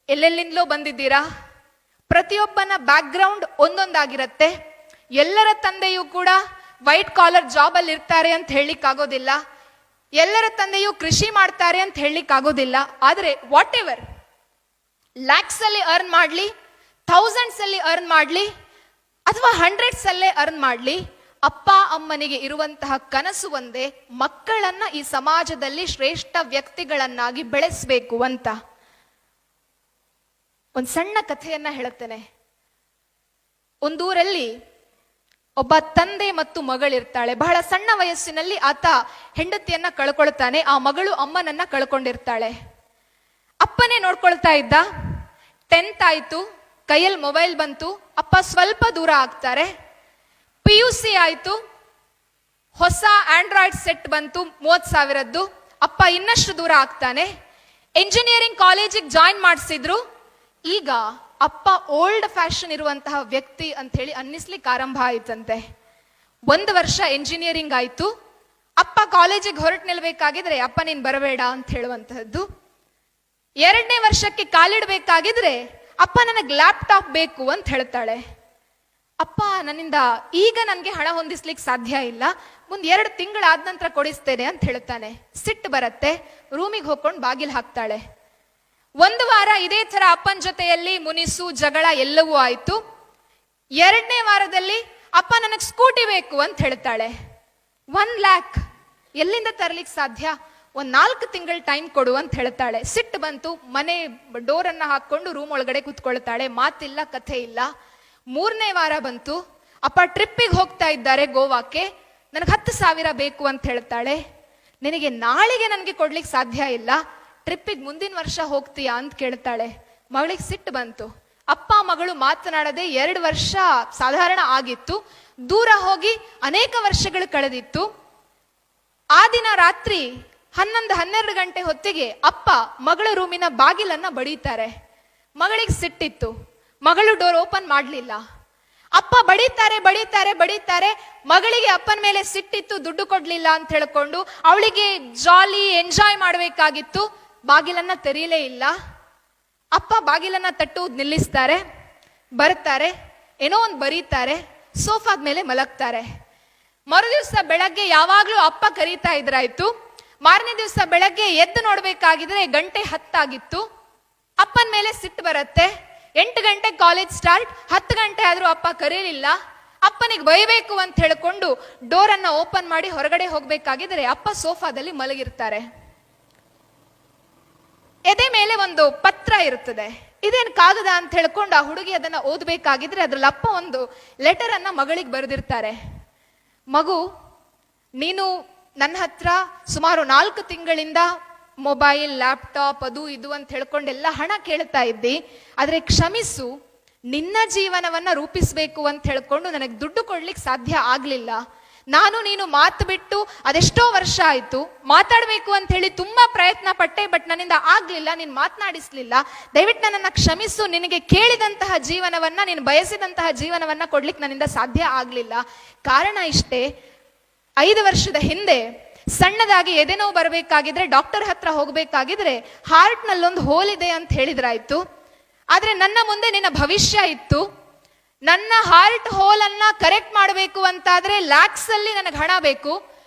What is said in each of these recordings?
ಎಲ್ಲೆಲ್ಲಿಂದಲೋ ಬಂದಿದ್ದೀರಾ. ಪ್ರತಿಯೊಬ್ಬನ ಬ್ಯಾಕ್ಗ್ರೌಂಡ್ ಒಂದೊಂದಾಗಿರತ್ತೆ. ಎಲ್ಲರ ತಂದೆಯೂ ಕೂಡ ವೈಟ್ ಕಾಲರ್ ಜಾಬ್ ಅಲ್ಲಿ ಇರ್ತಾರೆ ಅಂತ ಹೇಳಲಿಕ್ಕಾಗೋದಿಲ್ಲ. ಎಲ್ಲರ ತಂದೆಯೂ ಕೃಷಿ ಮಾಡ್ತಾರೆ ಅಂತ ಹೇಳಲಿಕ್ಕಾಗೋದಿಲ್ಲ. ಆದ್ರೆ ವಾಟ್ ಎವರ್, ಲ್ಯಾಕ್ಸ್ ಅಲ್ಲಿ ಅರ್ನ್ ಮಾಡ್ಲಿ, ಥೌಸಂಡ್ಸ್ ಅಲ್ಲಿ ಅರ್ನ್ ಮಾಡ್ಲಿ, ಅಥವಾ ಹಂಡ್ರೆಡ್ಸ್ ಅಲ್ಲೇ ಅರ್ನ್ ಮಾಡ್ಲಿ, ಅಪ್ಪ ಅಮ್ಮನಿಗೆ ಇರುವಂತಹ ಕನಸು ಒಂದೇ, ಮಕ್ಕಳನ್ನ ಈ ಸಮಾಜದಲ್ಲಿ ಶ್ರೇಷ್ಠ ವ್ಯಕ್ತಿಗಳನ್ನಾಗಿ ಬೆಳೆಸಬೇಕು ಅಂತ. ಒಂದು ಸಣ್ಣ ಕಥೆಯನ್ನ ಹೇಳುತ್ತೇನೆ. ಒಂದೂರಲ್ಲಿ ಒಬ್ಬ ತಂದೆ ಮತ್ತು ಮಗಳಿರ್ತಾಳೆ. ಬಹಳ ಸಣ್ಣ ವಯಸ್ಸಿನಲ್ಲಿ ಆತ ಹೆಂಡತಿಯನ್ನ ಕಳ್ಕೊಳ್ತಾನೆ. ಆ ಮಗಳು ಅಮ್ಮನನ್ನ ಕಳ್ಕೊಂಡಿರ್ತಾಳೆ. ಅಪ್ಪನೇ ನೋಡ್ಕೊಳ್ತಾ ಇದ್ದ. 10th ಆಯ್ತು, ಕೈಯಲ್ಲಿ ಮೊಬೈಲ್ ಬಂತು, ಅಪ್ಪ ಸ್ವಲ್ಪ ದೂರ ಆಗ್ತಾರೆ. PUC ಆಯ್ತು, ಹೊಸ ಆಂಡ್ರಾಯ್ಡ್ ಸೆಟ್ ಬಂತು 30,000ದ್ದು, ಅಪ್ಪ ಇನ್ನಷ್ಟು ದೂರ ಆಗ್ತಾನೆ. ಎಂಜಿನಿಯರಿಂಗ್ ಕಾಲೇಜಿಗೆ ಜಾಯಿನ್ ಮಾಡಿಸಿದ್ರು. ಈಗ ಅಪ್ಪ ಓಲ್ಡ್ ಫ್ಯಾಷನ್ ಇರುವಂತಹ ವ್ಯಕ್ತಿ ಅಂತ ಹೇಳಿ ಅನ್ನಿಸ್ಲಿಕ್ಕೆ ಆರಂಭ ಆಯ್ತಂತೆ. 1 ವರ್ಷ ಎಂಜಿನಿಯರಿಂಗ್ ಆಯ್ತು. ಅಪ್ಪ ಕಾಲೇಜಿಗೆ ಹೊರಟು ನಿಲ್ಬೇಕಾಗಿದ್ರೆ ಅಪ್ಪ ನೀನ್ ಬರಬೇಡ ಅಂತ ಹೇಳುವಂತಹದ್ದು. 2ನೇ ವರ್ಷಕ್ಕೆ ಕಾಲಿಡ್ಬೇಕಾಗಿದ್ರೆ ಅಪ್ಪ ನನಗೆ ಲ್ಯಾಪ್ಟಾಪ್ ಬೇಕು ಅಂತ ಹೇಳ್ತಾಳೆ. ಅಪ್ಪ ನನ್ನಿಂದ ಈಗ ನನಗೆ ಹಣ ಹೊಂದಿಸ್ಲಿಕ್ಕೆ ಸಾಧ್ಯ ಇಲ್ಲ, ಮುಂದೆ 2 ತಿಂಗಳಾದ ನಂತರ ಕೊಡಿಸ್ತೇನೆ ಅಂತ ಹೇಳ್ತಾನೆ. ಸಿಟ್ಟು ಬರತ್ತೆ. ರೂಮಿಗೆ ಹೋಗ್ಕೊಂಡು ಬಾಗಿಲು ಹಾಕ್ತಾಳೆ. 1 ವಾರ ಇದೇ ತರ ಅಪ್ಪನ ಜೊತೆಯಲ್ಲಿ ಮುನಿಸು ಜಗಳ ಎಲ್ಲವೂ ಆಯ್ತು. 2ನೇ ವಾರದಲ್ಲಿ ಅಪ್ಪ ನನಗೆ ಸ್ಕೂಟಿ ಬೇಕು ಅಂತ ಹೇಳ್ತಾಳೆ. 1 lakh ಎಲ್ಲಿಂದ ತರ್ಲಿಕ್ಕೆ ಸಾಧ್ಯ? 4 ತಿಂಗಳು ಟೈಮ್ ಕೊಡು ಅಂತ ಹೇಳ್ತಾಳೆ. ಸಿಟ್ಟು ಬಂತು. ಮನೆ ಡೋರನ್ನ ಹಾಕೊಂಡು ರೂಮ್ ಒಳಗಡೆ ಕೂತ್ಕೊಳ್ತಾಳೆ. ಮಾತಿಲ್ಲ, ಕಥೆ ಇಲ್ಲ. 3ನೇ ವಾರ ಬಂತು. ಅಪ್ಪ ಟ್ರಿಪ್ಪಿಗೆ ಹೋಗ್ತಾ ಇದ್ದಾರೆ ಗೋವಾಕ್ಕೆ, ನನಗೆ 10,000 ಬೇಕು ಅಂತ ಹೇಳ್ತಾಳೆ. ನಿನಗೆ ನಾಳೆಗೆ ನನಗೆ ಕೊಡ್ಲಿಕ್ಕೆ ಸಾಧ್ಯ ಇಲ್ಲ, ಟ್ರಿಪ್ಪಿಗೆ ಮುಂದಿನ ವರ್ಷ ಹೋಗ್ತೀಯಾ ಅಂತ ಕೇಳ್ತಾಳೆ. ಮಗಳಿಗೆ ಸಿಟ್ಟು ಬಂತು. ಅಪ್ಪ ಮಗಳು ಮಾತನಾಡದೆ 2 ವರ್ಷ ಸಾಧಾರಣ ಆಗಿತ್ತು. ದೂರ ಹೋಗಿ ಅನೇಕ ವರ್ಷಗಳು ಕಳೆದಿತ್ತು. ಆ ದಿನ ರಾತ್ರಿ 11-12 ಗಂಟೆ ಹೊತ್ತಿಗೆ ಅಪ್ಪ ಮಗಳ ರೂಮಿನ ಬಾಗಿಲನ್ನ ಬಡೀತಾರೆ. ಮಗಳಿಗೆ ಸಿಟ್ಟಿತ್ತು. ಮಗಳು ಡೋರ್ ಓಪನ್ ಮಾಡಲಿಲ್ಲ. ಅಪ್ಪ ಬಡೀತಾರೆ ಬಡೀತಾರೆ ಬಡೀತಾರೆ. ಮಗಳಿಗೆ ಅಪ್ಪನ ಮೇಲೆ ಸಿಟ್ಟಿತ್ತು, ದುಡ್ಡು ಕೊಡ್ಲಿಲ್ಲ ಅಂತ ಹೇಳ್ಕೊಂಡು. ಅವಳಿಗೆ ಜಾಲಿ ಎಂಜಾಯ್ ಮಾಡಬೇಕಾಗಿತ್ತು. ಬಾಗಿಲನ್ನ ತೆರೀಲೇ ಇಲ್ಲ. ಅಪ್ಪ ಬಾಗಿಲನ್ನ ತಟ್ಟುವುದು ನಿಲ್ಲಿಸ್ತಾರೆ. ಬರ್ತಾರೆ, ಏನೋ ಒಂದು ಬರೀತಾರೆ, ಸೋಫಾದ ಮೇಲೆ ಮಲಗ್ತಾರೆ. ಮರುದಿವ್ಸ ಬೆಳಗ್ಗೆ ಯಾವಾಗ್ಲೂ ಅಪ್ಪ ಕರೀತಾ ಇದ್ರಾಯ್ತು. ಮಾರನೇ ದಿವಸ ಬೆಳಗ್ಗೆ ಎದ್ದು ನೋಡ್ಬೇಕಾಗಿದ್ರೆ 10:10 ಆಗಿತ್ತು. ಅಪ್ಪನ ಮೇಲೆ ಸಿಟ್ಟು ಬರುತ್ತೆ. 8 ಗಂಟೆ ಕಾಲೇಜ್ ಸ್ಟಾರ್ಟ್, 10 ಗಂಟೆ ಆದ್ರೂ ಅಪ್ಪ ಕರೀಲಿಲ್ಲ. ಅಪ್ಪನಿಗೆ ಬೈಬೇಕು ಅಂತ ಹೇಳ್ಕೊಂಡು ಡೋರ್ ಅನ್ನ ಓಪನ್ ಮಾಡಿ ಹೊರಗಡೆ ಹೋಗ್ಬೇಕಾಗಿದ್ರೆ ಅಪ್ಪ ಸೋಫಾದಲ್ಲಿ ಮಲಗಿರ್ತಾರೆ. ಎದೆ ಮೇಲೆ ಒಂದು ಪತ್ರ ಇರ್ತದೆ. ಇದೇನು ಕಾಗದ ಅಂತ ಹೇಳ್ಕೊಂಡು ಆ ಹುಡುಗಿ ಅದನ್ನ ಓದ್ಬೇಕಾಗಿದ್ರೆ ಅದ್ರಲ್ಲಿ ಅಪ್ಪ ಒಂದು ಲೆಟರ್ ಅನ್ನ ಮಗಳಿಗೆ ಬರೆದಿರ್ತಾರೆ. ಮಗು, ನೀನು ನನ್ನ ಹತ್ರ ಸುಮಾರು 4 ತಿಂಗಳಿಂದ ಮೊಬೈಲ್, ಲ್ಯಾಪ್ಟಾಪ್, ಅದು ಇದು ಅಂತ ಹೇಳ್ಕೊಂಡೆಲ್ಲ ಹಣ ಕೇಳ್ತಾ ಇದ್ದಿ. ಆದ್ರೆ ಕ್ಷಮಿಸು, ನಿನ್ನ ಜೀವನವನ್ನ ರೂಪಿಸ್ಬೇಕು ಅಂತ ಹೇಳ್ಕೊಂಡು ನನಗೆ ದುಡ್ಡು ಕೊಡ್ಲಿಕ್ಕೆ ಸಾಧ್ಯ ಆಗ್ಲಿಲ್ಲ. ನಾನು ನೀನು ಮಾತು ಬಿಟ್ಟು ಅದೆಷ್ಟೋ ವರ್ಷ ಆಯ್ತು. ಮಾತಾಡ್ಬೇಕು ಅಂತ ಹೇಳಿ ತುಂಬಾ ಪ್ರಯತ್ನ ಪಟ್ಟೆ, ಬಟ್ ನನ್ನಿಂದ ಆಗ್ಲಿಲ್ಲ, ನೀನ್ ಮಾತನಾಡಿಸ್ಲಿಲ್ಲ. ದಯವಿಟ್ಟು ನನ್ನನ್ನ ಕ್ಷಮಿಸು. ನಿನಗೆ ಕೇಳಿದಂತಹ ಜೀವನವನ್ನ, ನೀನು ಬಯಸಿದಂತಹ ಜೀವನವನ್ನ ಕೊಡ್ಲಿಕ್ಕೆ ನನ್ನಿಂದ ಸಾಧ್ಯ ಆಗ್ಲಿಲ್ಲ. ಕಾರಣ ಇಷ್ಟೇ, 5 ವರ್ಷದ ಹಿಂದೆ ಸಣ್ಣದಾಗಿ ಎದೆನೋವು ಬರಬೇಕಾಗಿದ್ರೆ ಡಾಕ್ಟರ್ ಹತ್ರ ಹೋಗ್ಬೇಕಾಗಿದ್ರೆ ಹಾರ್ಟ್ ನಲ್ಲೊಂದು ಹೋಲ್ ಇದೆ ಅಂತ ಹೇಳಿದ್ರಾಯ್ತು. ಆದ್ರೆ ನನ್ನ ಮುಂದೆ ನಿನ್ನ ಭವಿಷ್ಯ ಇತ್ತು. ನನ್ನ ಹಾರ್ಟ್ ಹೋಲ್ ಅನ್ನ ಕರೆಕ್ಟ್ ಮಾಡಬೇಕು ಅಂತಾದ್ರೆ ಲ್ಯಾಕ್ಸ್ ಅಲ್ಲಿ ನನಗೆ ಹಣ ಬೇಕು.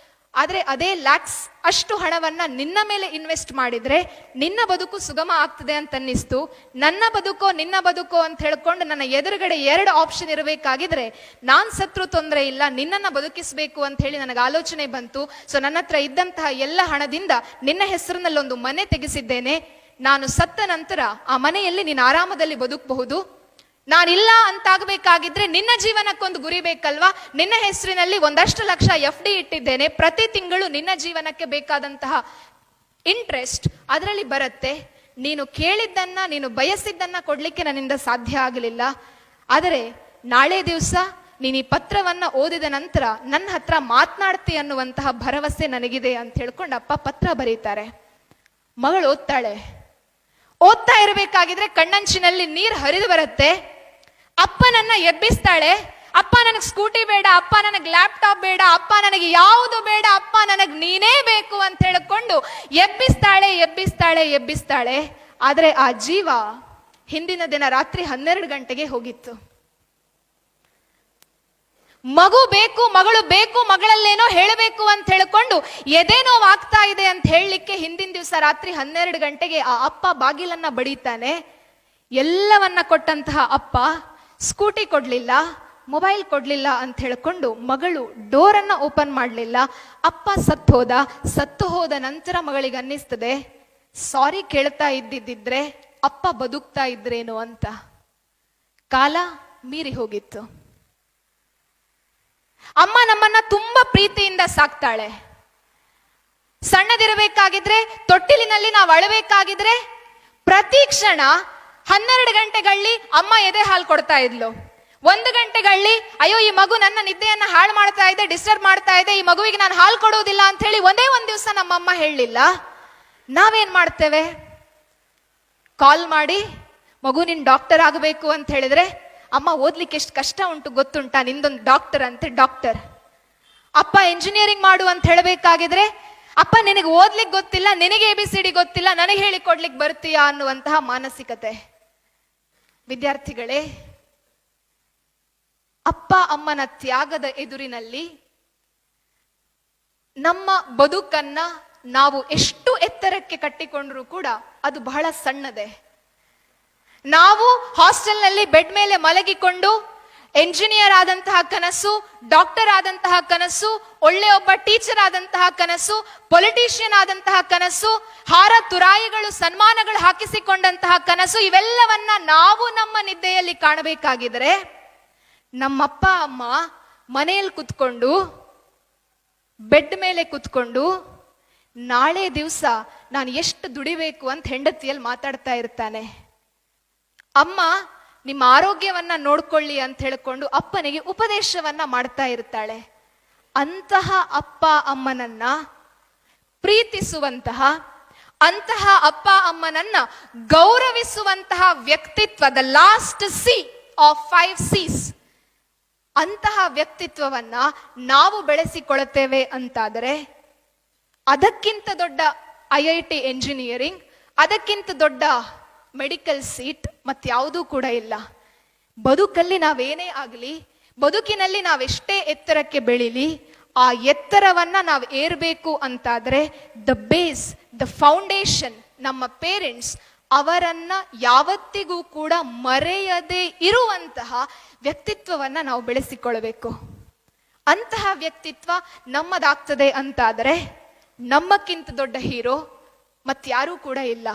ಆದ್ರೆ ಅದೇ ಲ್ಯಾಕ್ಸ್ ಅಷ್ಟು ಹಣವನ್ನ ನಿನ್ನ ಮೇಲೆ ಇನ್ವೆಸ್ಟ್ ಮಾಡಿದ್ರೆ ನಿನ್ನ ಬದುಕು ಸುಗಮ ಆಗ್ತದೆ ಅಂತ ಅನ್ನಿಸ್ತು. ನನ್ನ ಬದುಕೋ ನಿನ್ನ ಬದುಕೋ ಅಂತ ಹೇಳ್ಕೊಂಡು ನನ್ನ ಎದುರುಗಡೆ 2 ಆಪ್ಷನ್ ಇರಬೇಕಾಗಿದ್ರೆ ನಾನ್ ಸತ್ರು ತೊಂದರೆ ಇಲ್ಲ, ನಿನ್ನನ್ನ ಬದುಕಿಸ್ಬೇಕು ಅಂತ ಹೇಳಿ ನನಗೆ ಆಲೋಚನೆ ಬಂತು. ಸೊ ನನ್ನ ಹತ್ರ ಇದ್ದಂತಹ ಎಲ್ಲ ಹಣದಿಂದ ನಿನ್ನ ಹೆಸರಿನಲ್ಲಿ ಒಂದು ಮನೆ ತೆಗೆಸಿದ್ದೇನೆ. ನಾನು ಸತ್ತ ನಂತರ ಆ ಮನೆಯಲ್ಲಿ ನೀನು ಆರಾಮದಲ್ಲಿ ಬದುಕಬಹುದು. ನಾನಿಲ್ಲ ಅಂತಾಗಬೇಕಾಗಿದ್ರೆ ನಿನ್ನ ಜೀವನಕ್ಕೊಂದು ಗುರಿ ಬೇಕಲ್ವಾ? ನಿನ್ನ ಹೆಸರಿನಲ್ಲಿ ಒಂದಷ್ಟು ಲಕ್ಷ FD ಇಟ್ಟಿದ್ದೇನೆ. ಪ್ರತಿ ತಿಂಗಳು ನಿನ್ನ ಜೀವನಕ್ಕೆ ಬೇಕಾದಂತಹ ಇಂಟ್ರೆಸ್ಟ್ ಅದರಲ್ಲಿ ಬರುತ್ತೆ. ನೀನು ಕೇಳಿದ್ದನ್ನ, ನೀನು ಬಯಸಿದ್ದನ್ನ ಕೊಡ್ಲಿಕ್ಕೆ ನನ್ನಿಂದ ಸಾಧ್ಯ ಆಗಲಿಲ್ಲ. ಆದರೆ ನಾಳೆ ದಿವಸ ನೀನು ಈ ಪತ್ರವನ್ನ ಓದಿದ ನಂತರ ನನ್ನ ಹತ್ರ ಮಾತನಾಡ್ತಿ ಅನ್ನುವಂತಹ ಭರವಸೆ ನನಗಿದೆ ಅಂತ ಹೇಳ್ಕೊಂಡು ಅಪ್ಪ ಪತ್ರ ಬರೀತಾರೆ. ಮಗಳು ಓದ್ತಾಳೆ. ಓದ್ತಾ ಇರಬೇಕಾಗಿದ್ರೆ ಕಣ್ಣಂಚಿನಲ್ಲಿ ನೀರು ಹರಿದು ಬರುತ್ತೆ. ಅಪ್ಪ ನನ್ನ ಎಬ್ಬಿಸ್ತಾಳೆ. ಅಪ್ಪ ನನಗೆ ಸ್ಕೂಟಿ ಬೇಡ, ಅಪ್ಪ ನನಗೆ ಲ್ಯಾಪ್ಟಾಪ್ ಬೇಡ, ಅಪ್ಪ ನನಗೆ ಯಾವುದು ಬೇಡ, ಅಪ್ಪ ನನಗೆ ನೀನೇ ಬೇಕು ಅಂತ ಹೇಳಿಕೊಂಡು ಎಬ್ಬಿಸ್ತಾಳೆ ಎಬ್ಬಿಸ್ತಾಳೆ ಎಬ್ಬಿಸ್ತಾಳೆ. ಆದ್ರೆ ಆ ಜೀವ ಹಿಂದಿನ ದಿನ ರಾತ್ರಿ 12 ಗಂಟೆಗೆ ಹೋಗಿತ್ತು. ಮಗು ಬೇಕು, ಮಗಳು ಬೇಕು, ಮಗಳಲ್ಲೇನೋ ಹೇಳಬೇಕು ಅಂತ ಹೇಳಿಕೊಂಡು ಎದೆ ನೋವು ಆಗ್ತಾ ಇದೆ ಅಂತ ಹೇಳಲಿಕ್ಕೆ ಹಿಂದಿನ ದಿವಸ ರಾತ್ರಿ 12 ಗಂಟೆಗೆ ಆ ಅಪ್ಪ ಬಾಗಿಲನ್ನ ಬಡಿತಾನೆ. ಎಲ್ಲವನ್ನ ಕೊಟ್ಟಂತಹ ಅಪ್ಪ ಸ್ಕೂಟಿ ಕೊಡ್ಲಿಲ್ಲ, ಮೊಬೈಲ್ ಕೊಡ್ಲಿಲ್ಲ ಅಂತ ಹೇಳ್ಕೊಂಡು ಮಗಳು ಡೋರನ್ನ ಓಪನ್ ಮಾಡಲಿಲ್ಲ. ಅಪ್ಪ ಸತ್ತು ಹೋದ ನಂತರ ಮಗಳಿಗೆ ಅನ್ನಿಸ್ತದೆ, ಸಾರಿ ಕೇಳ್ತಾ ಇದ್ದಿದ್ದಿದ್ರೆ ಅಪ್ಪ ಬದುಕ್ತಾ ಇದ್ರೇನು ಅಂತ. ಕಾಲ ಮೀರಿ ಹೋಗಿತ್ತು. ಅಮ್ಮ ನಮ್ಮನ್ನ ತುಂಬಾ ಪ್ರೀತಿಯಿಂದ ಸಾಕ್ತಾಳೆ. ಸಣ್ಣದಿರಬೇಕಾಗಿದ್ರೆ, ತೊಟ್ಟಿಲಿನಲ್ಲಿ ನಾವು ಅಳಬೇಕಾಗಿದ್ರೆ ಪ್ರತಿ ಕ್ಷಣ 12 ಗಂಟೆಗಳಲ್ಲಿ ಅಮ್ಮ ಎದೆ ಹಾಲು ಕೊಡ್ತಾ ಇದ್ಲು. 1 ಗಂಟೆಗಳಲ್ಲಿ ಅಯ್ಯೋ ಈ ಮಗು ನನ್ನ ನಿದ್ದೆಯನ್ನ ಹಾಳು ಮಾಡ್ತಾ ಇದೆ, ಡಿಸ್ಟರ್ಬ್ ಮಾಡ್ತಾ ಇದೆ, ಈ ಮಗುವಿಗೆ ನಾನು ಹಾಲು ಕೊಡುವುದಿಲ್ಲ ಅಂತ ಹೇಳಿ ಒಂದೇ ಒಂದು ದಿವಸ ನಮ್ಮಮ್ಮ ಹೇಳಲಿಲ್ಲ. ನಾವೇನ್ ಮಾಡ್ತೇವೆ? ಕಾಲ್ ಮಾಡಿ ಮಗು ನಿನ್ ಡಾಕ್ಟರ್ ಆಗಬೇಕು ಅಂತ ಹೇಳಿದ್ರೆ, ಅಮ್ಮ ಓದ್ಲಿಕ್ಕೆ ಎಷ್ಟು ಕಷ್ಟ ಉಂಟು ಗೊತ್ತುಂಟಾ, ನಿಂದೊಂದು ಡಾಕ್ಟರ್ ಅಂತೆ ಡಾಕ್ಟರ್. ಅಪ್ಪ ಇಂಜಿನಿಯರಿಂಗ್ ಮಾಡು ಅಂತ ಹೇಳಬೇಕಾಗಿದ್ರೆ, ಅಪ್ಪ ನಿನಗೆ ಓದ್ಲಿಕ್ಕೆ ಗೊತ್ತಿಲ್ಲ, ನಿನಗೆ ABCD ಗೊತ್ತಿಲ್ಲ, ನನಗೆ ಹೇಳಿ ಕೊಡ್ಲಿಕ್ಕೆ ಬರ್ತೀಯಾ ಅನ್ನುವಂತಹ ಮಾನಸಿಕತೆ. ವಿದ್ಯಾರ್ಥಿಗಳೇ, ಅಪ್ಪ ಅಮ್ಮನ ತ್ಯಾಗದ ಎದುರಿನಲ್ಲಿ ನಮ್ಮ ಬದುಕನ್ನ ನಾವು ಎಷ್ಟು ಎತ್ತರಕ್ಕೆ ಕಟ್ಟಿಕೊಂಡ್ರೂ ಕೂಡ ಅದು ಬಹಳ ಸಣ್ಣದೆ. ನಾವು ಹಾಸ್ಟೆಲ್ನಲ್ಲಿ ಬೆಡ್ ಮೇಲೆ ಮಲಗಿಕೊಂಡು ಎಂಜಿನಿಯರ್ ಆದಂತಹ ಕನಸು, ಡಾಕ್ಟರ್ ಆದಂತಹ ಕನಸು, ಒಳ್ಳೆ ಒಬ್ಬ ಟೀಚರ್ ಆದಂತಹ ಕನಸು, ಪೊಲಿಟಿಷಿಯನ್ ಆದಂತಹ ಕನಸು, ಹಾರ ತುರಾಯಿಗಳು ಸನ್ಮಾನಗಳು ಹಾಕಿಸಿಕೊಂಡಂತಹ ಕನಸು, ಇವೆಲ್ಲವನ್ನ ನಾವು ನಮ್ಮ ನಿದ್ದೆಯಲ್ಲಿ ಕಾಣಬೇಕಾಗಿದ್ರೆ ನಮ್ಮಪ್ಪ ಅಮ್ಮ ಮನೆಯಲ್ಲಿ ಕುತ್ಕೊಂಡು, ಬೆಡ್ ಮೇಲೆ ಕುತ್ಕೊಂಡು ನಾಳೆ ದಿವಸ ನಾನು ಎಷ್ಟು ದುಡಿಬೇಕು ಅಂತ ಹೆಂಡತಿಯಲ್ಲಿ ಮಾತಾಡ್ತಾ ಇರ್ತಾನೆ. ಅಮ್ಮ ನಿಮ್ಮ ಆರೋಗ್ಯವನ್ನ ನೋಡ್ಕೊಳ್ಳಿ ಅಂತ ಹೇಳಿಕೊಂಡು ಅಪ್ಪನಿಗೆ ಉಪದೇಶವನ್ನ ಮಾಡ್ತಾ ಇರ್ತಾಳೆ. ಅಂತಹ ಅಪ್ಪ ಅಮ್ಮನನ್ನ ಪ್ರೀತಿಸುವಂತಹ, ಅಂತಹ ಅಪ್ಪ ಅಮ್ಮನನ್ನ ಗೌರವಿಸುವಂತಹ ವ್ಯಕ್ತಿತ್ವ, the last C of 5 C's, ಅಂತಹ ವ್ಯಕ್ತಿತ್ವವನ್ನ ನಾವು ಬೆಳೆಸಿಕೊಳ್ಳುತ್ತೇವೆ ಅಂತಾದರೆ ಅದಕ್ಕಿಂತ ದೊಡ್ಡ IIT ಎಂಜಿನಿಯರಿಂಗ್, ಅದಕ್ಕಿಂತ ದೊಡ್ಡ ಮೆಡಿಕಲ್ ಸೀಟ್ ಮತ್ಯಾವುದೂ ಕೂಡ ಇಲ್ಲ. ಬದುಕಲ್ಲಿ ನಾವೇನೇ ಆಗಲಿ, ಬದುಕಿನಲ್ಲಿ ನಾವೆಷ್ಟೇ ಎತ್ತರಕ್ಕೆ ಬೆಳಿಲಿ, ಆ ಎತ್ತರವನ್ನ ನಾವು ಏರ್ಬೇಕು ಅಂತಾದ್ರೆ ದ ಬೇಸ್, ದ ಫೌಂಡೇಶನ್, ನಮ್ಮ ಪೇರೆಂಟ್ಸ್, ಅವರನ್ನ ಯಾವತ್ತಿಗೂ ಕೂಡ ಮರೆಯದೇ ಇರುವಂತಹ ವ್ಯಕ್ತಿತ್ವವನ್ನ ನಾವು ಬೆಳೆಸಿಕೊಳ್ಳಬೇಕು. ಅಂತಹ ವ್ಯಕ್ತಿತ್ವ ನಮ್ಮದಾಗ್ತದೆ ಅಂತಾದರೆ ನಮ್ಮಕ್ಕಿಂತ ದೊಡ್ಡ ಹೀರೋ ಮತ್ಯಾರೂ ಕೂಡ ಇಲ್ಲ.